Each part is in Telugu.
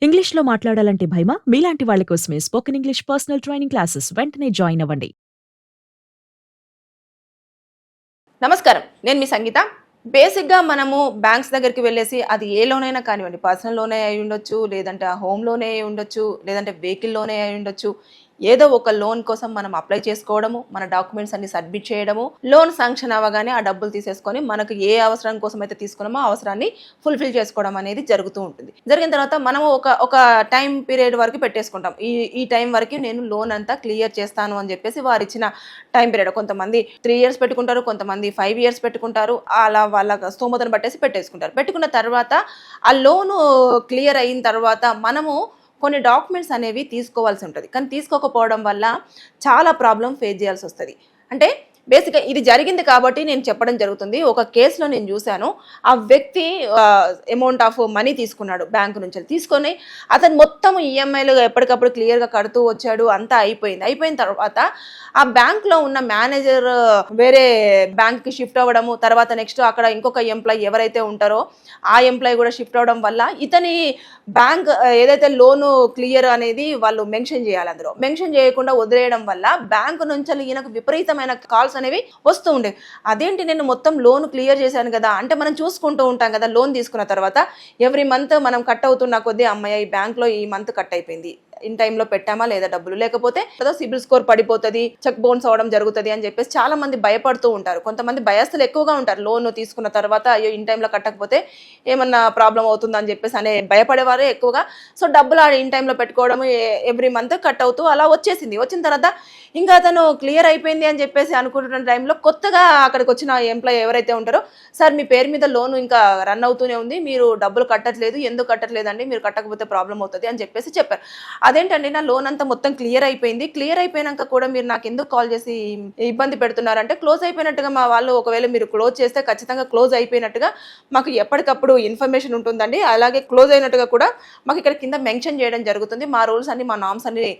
ఇంగ్లీష్‌లో మాట్లాడాలంటే భయమా? మీలాంటి వాళ్ళ కోసమే spoken English personal training classes వెంటనే జాయిన్ అవ్వండి. నమస్కారం. నేను మీ సంగీత. బేసిక్‌గా మనము బ్యాంక్స్ దగ్గరికి వెళ్ళేసి అది ఏ లోనైనా కానివ్వండి, పర్సనల్ లోనే అయ్యుండొచ్చు, లేదంటే హోమ్ లోనే అయ్యుండొచ్చు, లేదంటే వెహికల్ లోనే అయ్యుండొచ్చు. ఏదో ఒక లోన్ కోసం మనం అప్లై చేసుకోవడము, మన డాక్యుమెంట్స్ అన్ని సబ్మిట్ చేయడము, లోన్ శాంక్షన్ అవ్వగానే ఆ డబ్బులు తీసేసుకొని మనకు ఏ అవసరం కోసం అయితే తీసుకున్నామో ఆ అవసరాన్ని ఫుల్‌ఫిల్ చేసుకోవడం అనేది జరుగుతూ ఉంటుంది. జరిగిన తర్వాత మనము ఒక టైమ్ పీరియడ్ వరకు పెట్టేసుకుంటాం. ఈ ఈ టైం వరకు నేను లోన్ అంతా క్లియర్ చేస్తాను అని చెప్పేసి వారిచ్చిన టైం పీరియడ్. కొంతమంది 3 ఇయర్స్ పెట్టుకుంటారు, కొంతమంది 5 ఇయర్స్ పెట్టుకుంటారు. అలా వాళ్ళ స్తోమతను బట్టేసి పెట్టేసుకుంటారు. పెట్టుకున్న తర్వాత ఆ లోను క్లియర్ అయిన తర్వాత మనము కొన్ని డాక్యుమెంట్స్ అనేవి తీసుకోవాల్సి ఉంటుంది. కానీ తీసుకోకపోవడం వల్ల చాలా ప్రాబ్లమ్ ఫేస్ చేయాల్సి వస్తుంది. అంటే బేసిక్గా ఇది జరిగింది కాబట్టి నేను చెప్పడం జరుగుతుంది. ఒక కేసులో నేను చూశాను. ఆ వ్యక్తి అమౌంట్ ఆఫ్ మనీ తీసుకున్నాడు బ్యాంకు నుంచి. తీసుకొని అతను మొత్తం ఈఎంఐలు ఎప్పటికప్పుడు క్లియర్గా కడుతూ వచ్చాడు. అంతా అయిపోయింది. అయిపోయిన తర్వాత ఆ బ్యాంక్లో ఉన్న మేనేజర్ వేరే బ్యాంక్కి షిఫ్ట్ అవ్వడము, తర్వాత నెక్స్ట్ అక్కడ ఇంకొక ఎంప్లాయీ ఎవరైతే ఉంటారో ఆ ఎంప్లాయీ కూడా షిఫ్ట్ అవ్వడం వల్ల ఇతని బ్యాంక్ ఏదైతే లోను క్లియర్ అనేది వాళ్ళు మెన్షన్ చేయాలి. అందులో మెన్షన్ చేయకుండా వదిలేయడం వల్ల బ్యాంకు నుంచి ఈయనకు విపరీతమైన కాల్స్ అనేవి వస్తూ ఉండేవి. అదేంటి, నేను మొత్తం లోన్ క్లియర్ చేశాను కదా అంటే, మనం చూసుకుంటూ ఉంటాం కదా లోన్ తీసుకున్న తర్వాత ఎవ్రీ మంత్ మనం కట్ అవుతున్న కొద్దీ అమ్మాయి ఈ బ్యాంక్లో ఈ మంత్ కట్ అయిపోయింది, ఇన్ టైంలో పెట్టామా లేదా డబ్బులు, లేకపోతే సిబిల్ స్కోర్ పడిపోతుంది, చెక్ బౌన్స్ అవడం జరుగుతుంది అని చెప్పేసి చాలా మంది భయపడుతూ ఉంటారు. కొంతమంది భయస్థులు ఎక్కువగా ఉంటారు. లోన్ తీసుకున్న తర్వాత అయ్యో ఇన్ టైంలో కట్టకపోతే ఏమన్నా ప్రాబ్లం అవుతుందని చెప్పేసి అనే భయపడేవారే ఎక్కువగా. సో డబ్బులు ఇన్ టైంలో పెట్టుకోవడం, ఎవ్రీ మంత్ కట్ అవుతూ అలా వచ్చేసింది. వచ్చిన తర్వాత ఇంకా అతను క్లియర్ అయిపోయింది అని చెప్పేసి అనుకుంటున్న టైంలో కొత్తగా అక్కడికి వచ్చిన ఎంప్లాయీ ఎవరైతే ఉంటారో, సార్ మీ పేరు మీద లోన్ ఇంకా రన్ అవుతూనే ఉంది, మీరు డబ్బులు కట్టట్లేదు, ఎందుకు కట్టట్లేదండి, మీరు కట్టకపోతే ప్రాబ్లం అవుతుంది అని చెప్పేసి చెప్పారు. అదేంటండి, నా లోన్ అంతా మొత్తం క్లియర్ అయిపోయింది, క్లియర్ అయిపోయినాక కూడా మీరు నాకు ఎందుకు కాల్ చేసి ఇబ్బంది పెడుతున్నారంటే, క్లోజ్ అయిపోయినట్టుగా మా వాళ్ళు ఒకవేళ మీరు క్లోజ్ చేస్తే ఖచ్చితంగా క్లోజ్ అయిపోయినట్టుగా మాకు ఎప్పటికప్పుడు ఇన్ఫర్మేషన్ ఉంటుందండి, అలాగే క్లోజ్ అయినట్టుగా కూడా మాకు ఇక్కడ కింద మెన్షన్ చేయడం జరుగుతుంది, మా రూల్స్ అన్ని మా నామ్స్ అన్ని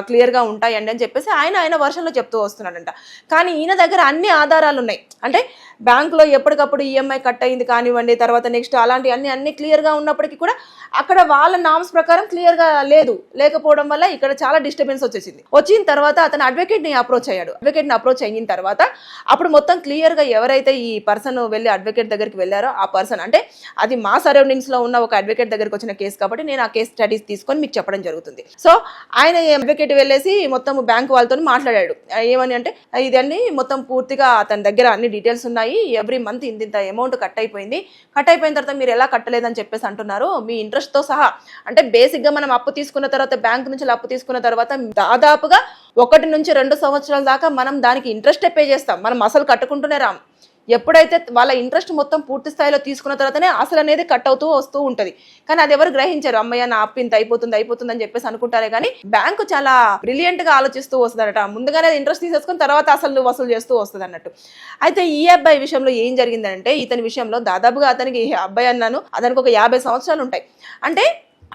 క్లియర్గా ఉంటాయండి అని చెప్పేసి ఆయన వర్షన్లో చెప్తూ వస్తున్నాడంట. కానీ ఈయన దగ్గర అన్ని ఆధారాలు ఉన్నాయి. అంటే బ్యాంకులో ఎప్పటికప్పుడు ఈఎంఐ కట్ అయింది కానివ్వండి, తర్వాత నెక్స్ట్ అలాంటి అన్ని క్లియర్గా ఉన్నప్పటికీ కూడా అక్కడ వాళ్ళ నామ్స్ ప్రకారం క్లియర్గా లేకపోవడం వల్ల ఇక్కడ చాలా డిస్టర్బెన్స్ వచ్చేసింది. వచ్చిన తర్వాత అతను అడ్వకేట్ని అప్రోచ్ అయ్యాడు. అడ్వకేట్ని అప్రోచ్ అయిన తర్వాత అప్పుడు మొత్తం క్లియర్గా ఎవరైతే ఈ పర్సన్ వెళ్ళి అడ్వకేట్ దగ్గరికి వెళ్ళారో ఆ పర్సన్, అంటే అది మా సరౌండింగ్స్లో ఉన్న ఒక అడ్వకేట్ దగ్గరికి వచ్చిన కేసు కాబట్టి నేను ఆ కేసు స్టడీస్ తీసుకొని మీకు చెప్పడం జరుగుతుంది. సో ఆయన అడ్వకేట్ వెళ్ళేసి మొత్తం బ్యాంక్ వాళ్ళతో మాట్లాడాడు. ఏమని అంటే, ఇదండి మొత్తం పూర్తిగా అతని దగ్గర అన్ని డీటెయిల్స్ ఉన్నాయి, ఎవ్రీ మంత్ ఇంత అమౌంట్ కట్ అయిపోయింది, కట్ అయిపోయిన తర్వాత మీరు ఎలా కట్టలేదని చెప్పేసి అంటున్నారు, మీ ఇంట్రెస్ట్తో సహా. అంటే బేసిక్గా మనం అప్పు తీసుకున్న తర్వాత, బ్యాంక్ నుంచి అప్పు తీసుకున్న తర్వాత దాదాపుగా 1 నుంచి 2 సంవత్సరాల దాకా మనం దానికి ఇంట్రెస్టే పే చేస్తాం, మనం అసలు కట్టుకుంటూనే రాం. ఎప్పుడైతే వాళ్ళ ఇంట్రెస్ట్ మొత్తం పూర్తి స్థాయిలో తీసుకున్న తర్వాతనే అసలు అనేది కట్ అవుతూ వస్తూ ఉంటుంది. కానీ అది ఎవరు గ్రహించారు, అమ్మయ్య నా అప్పు ఇంత అయిపోతుంది అని చెప్పేసి అనుకుంటారే కానీ బ్యాంకు చాలా బ్రిలియంట్ గా ఆలోచిస్తూ వస్తుందట. ముందుగానే ఇంట్రెస్ట్ తీసేసుకుని తర్వాత అసలు వసూలు చేస్తూ వస్తుంది అన్నట్టు. అయితే ఈ అబ్బాయి విషయంలో ఏం జరిగిందంటే, ఇతని విషయంలో దాదాపుగా అతనికి అబ్బాయి అన్నాను, అతనికి ఒక 50 సంవత్సరాలు ఉంటాయి. అంటే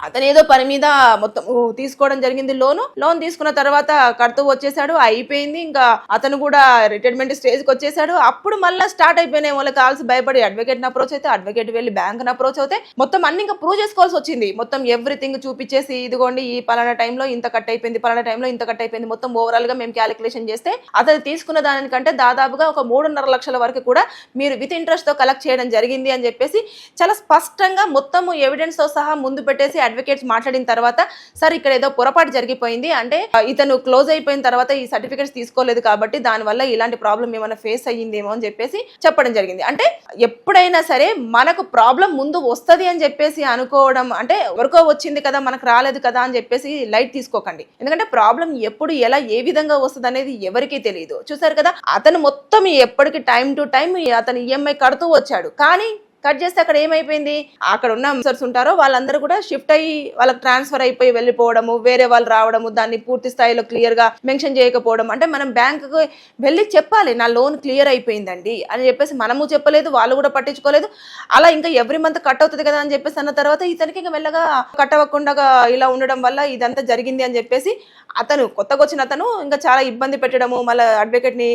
అతను ఏదో పని మీద మొత్తం తీసుకోవడం జరిగింది. లోన్ తీసుకున్న తర్వాత కడుతూ వచ్చేసాడు, అయిపోయింది. ఇంకా అతను కూడా రిటైర్మెంట్ స్టేజ్కి వచ్చేసాడు. అప్పుడు మళ్ళీ స్టార్ట్ అయిపోయినాయి వాళ్ళకి కాల్స్. భయపడి అడ్వకేట్ని అప్రోచ్ అయితే, అడ్వకేట్ వెళ్ళి బ్యాంక్ని అప్రోచ్ అవుతే మొత్తం అన్ని ఇంకా ప్రూవ్ చేసుకోవాల్సి వచ్చింది. మొత్తం ఎవ్రీథింగ్ చూపించేసి, ఇదిగోండి ఈ పలానా టైంలో ఇంత కట్ అయిపోయింది, పలానా టైంలో ఇంత కట్ అయిపోయింది, మొత్తం ఓవరాల్ గా మేము క్యాలిక్యులేషన్ చేస్తే అతను తీసుకున్న దానికంటే దాదాపుగా ఒక 3.5 లక్షల వరకు కూడా మీరు విత్ ఇంట్రెస్ట్ తో కలెక్ట్ చేయడం జరిగింది అని చెప్పేసి చాలా స్పష్టంగా మొత్తం ఎవిడెన్స్ తో సహా ముందు పెట్టేసి అడ్వకేట్స్ మాట్లాడిన తర్వాత, సార్ ఇక్కడ ఏదో పొరపాటు జరిగిపోయింది, అంటే ఇతను క్లోజ్ అయిపోయిన తర్వాత ఈ సర్టిఫికేట్స్ తీసుకోలేదు కాబట్టి దానివల్ల ఇలాంటి ప్రాబ్లం ఏమైనా ఫేస్ అయ్యిందేమో అని చెప్పేసి చెప్పడం జరిగింది. అంటే ఎప్పుడైనా సరే మనకు ప్రాబ్లం ముందు వస్తుంది అని చెప్పేసి అనుకోవడం, అంటే ఎవరికో వచ్చింది కదా మనకు రాలేదు కదా అని చెప్పేసి లైట్ తీసుకోకండి. ఎందుకంటే ప్రాబ్లం ఎప్పుడు ఎలా ఏ విధంగా వస్తుంది అనేది ఎవరికీ తెలియదు. చూసారు కదా, అతను మొత్తం ఎప్పటికీ టైం టు టైం అతను ఈఎంఐ కడుతూ వచ్చాడు. కానీ కట్ చేస్తే అక్కడ ఏమైపోయింది, అక్కడ ఉన్న ఆఫీసర్స్ ఉంటారో వాళ్ళందరూ కూడా షిఫ్ట్ అయ్యి వాళ్ళకి ట్రాన్స్ఫర్ అయిపోయి వెళ్ళిపోవడము, వేరే వాళ్ళు రావడము, దాన్ని పూర్తి స్థాయిలో క్లియర్ గా మెన్షన్ చేయకపోవడం. అంటే మనం బ్యాంకుకు వెళ్ళి చెప్పాలి నా లోన్ క్లియర్ అయిపోయిందండి అని చెప్పేసి, మనము చెప్పలేదు, వాళ్ళు కూడా పట్టించుకోలేదు. అలా ఇంకా ఎవ్రీ మంత్ కట్ అవుతుంది కదా అని చెప్పేసి అన్న తర్వాత ఇతనికి ఇంకా మెల్లగా కట్ అవ్వకుండా ఇలా ఉండడం వల్ల ఇదంతా జరిగింది అని చెప్పేసి అతను కొత్తగా వచ్చిన అతను ఇంకా చాలా ఇబ్బంది పెట్టడము, మళ్ళీ అడ్వకేట్ ని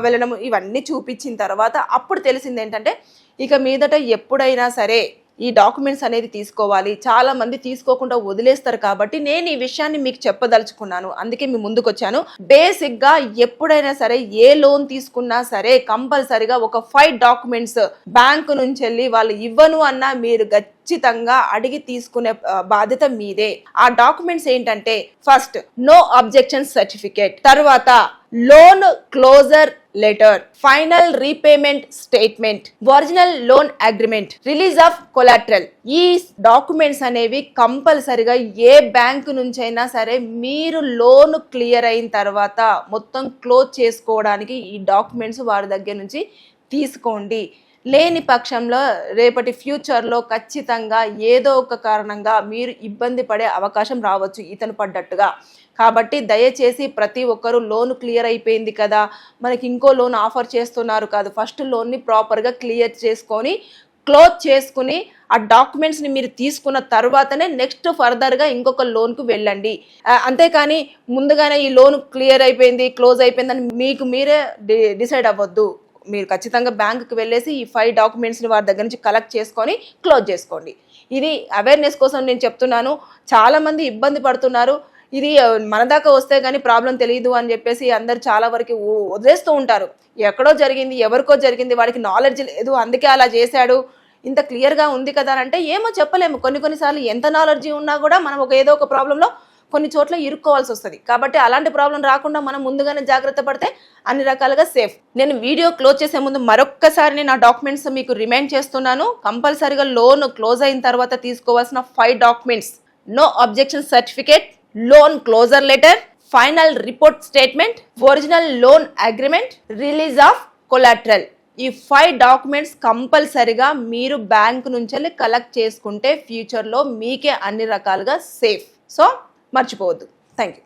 వెళ్ళడము, ఇవన్నీ చూపించిన తర్వాత అప్పుడు తెలిసింది ఏంటంటే, ఇక మీదట ఎప్పుడైనా సరే ఈ డాక్యుమెంట్స్ అనేది తీసుకోవాలి. చాలా మంది తీసుకోకుండా వదిలేస్తారు కాబట్టి నేను ఈ విషయాన్ని మీకు చెప్పదలుచుకున్నాను. అందుకే మీ ముందుకు వచ్చాను. బేసిక్ గా ఎప్పుడైనా సరే ఏ లోన్ తీసుకున్నా సరే కంపల్సరిగా ఒక 5 డాక్యుమెంట్స్ బ్యాంకు నుంచి వెళ్ళి వాళ్ళు ఇవ్వను అన్నా మీరు ఖచ్చితంగా అడిగి తీసుకునే బాధ్యత మీదే. ఆ డాక్యుమెంట్స్ ఏంటంటే ఫస్ట్ నో అబ్జెక్షన్ సర్టిఫికేట్, తర్వాత loan closure letter, final repayment statement, original loan agreement, release of collateral. ఈ డాక్యుమెంట్స్ అనేవి కంపల్సరిగా ఏ బ్యాంకు నుంచైనా సరే మీరు లోన్ క్లియర్ అయిన తర్వాత మొత్తం క్లోజ్ చేసుకోవడానికి ఈ డాక్యుమెంట్స్ వారి దగ్గర నుంచి తీసుకోండి. లేని పక్షంలో రేపటి ఫ్యూచర్లో ఖచ్చితంగా ఏదో ఒక కారణంగా మీరు ఇబ్బంది పడే అవకాశం రావచ్చు ఇతను పడ్డట్టుగా. కాబట్టి దయచేసి ప్రతి ఒక్కరూ లోన్ క్లియర్ అయిపోయింది కదా, మనకి ఇంకో లోన్ ఆఫర్ చేస్తున్నారు కాదు, ఫస్ట్ లోన్ని ప్రాపర్గా క్లియర్ చేసుకొని క్లోజ్ చేసుకుని ఆ డాక్యుమెంట్స్ని మీరు తీసుకున్న తర్వాతనే నెక్స్ట్ ఫర్దర్గా ఇంకొక లోన్కు వెళ్ళండి. అంతేకాని ముందుగానే ఈ లోన్ క్లియర్ అయిపోయింది క్లోజ్ అయిపోయిందని మీకు మీరే డిసైడ్ అవ్వద్దు. మీరు ఖచ్చితంగా బ్యాంకుకి వెళ్ళేసి ఈ 5 డాక్యుమెంట్స్ని వారి దగ్గర నుంచి కలెక్ట్ చేసుకొని క్లోజ్ చేసుకోండి. ఇది అవేర్నెస్ కోసం నేను చెప్తున్నాను. చాలామంది ఇబ్బంది పడుతున్నారు. ఇది మన దాకా వస్తే కానీ ప్రాబ్లం తెలియదు అని చెప్పేసి అందరు చాలా వరకు వదిలేస్తూ ఉంటారు. ఎక్కడో జరిగింది, ఎవరికో జరిగింది, వాడికి నాలెడ్జ్ లేదు అందుకే అలా చేశాడు, ఇంత క్లియర్గా ఉంది కదా అంటే ఏమో చెప్పలేము. కొన్నిసార్లు ఎంత నాలెడ్జ్ ఉన్నా కూడా మనం ఏదో ఒక ప్రాబ్లంలో కొన్ని చోట్ల ఇరుక్కోవాల్సి వస్తుంది. కాబట్టి అలాంటి ప్రాబ్లం రాకుండా మనం ముందుగానే జాగ్రత్త పడితే అన్ని రకాలుగా సేఫ్. నేను వీడియో క్లోజ్ చేసే ముందు మరొక్కసారి నా డాక్యుమెంట్స్ మీకు రిమైండ్ చేస్తున్నాను. కంపల్సరీగా లోన్ క్లోజ్ అయిన తర్వాత తీసుకోవాల్సిన 5 documents: no objection certificate, loan closure letter, final report statement, original loan agreement, release of collateral. ఈ 5 డాక్యుమెంట్స్ కంపల్సరిగా మీరు బ్యాంకు నుంచి కలెక్ట్ చేసుకుంటే ఫ్యూచర్లో మీకే అన్ని రకాలుగా సేఫ్. సో మర్చిపోవద్దు. Thank you.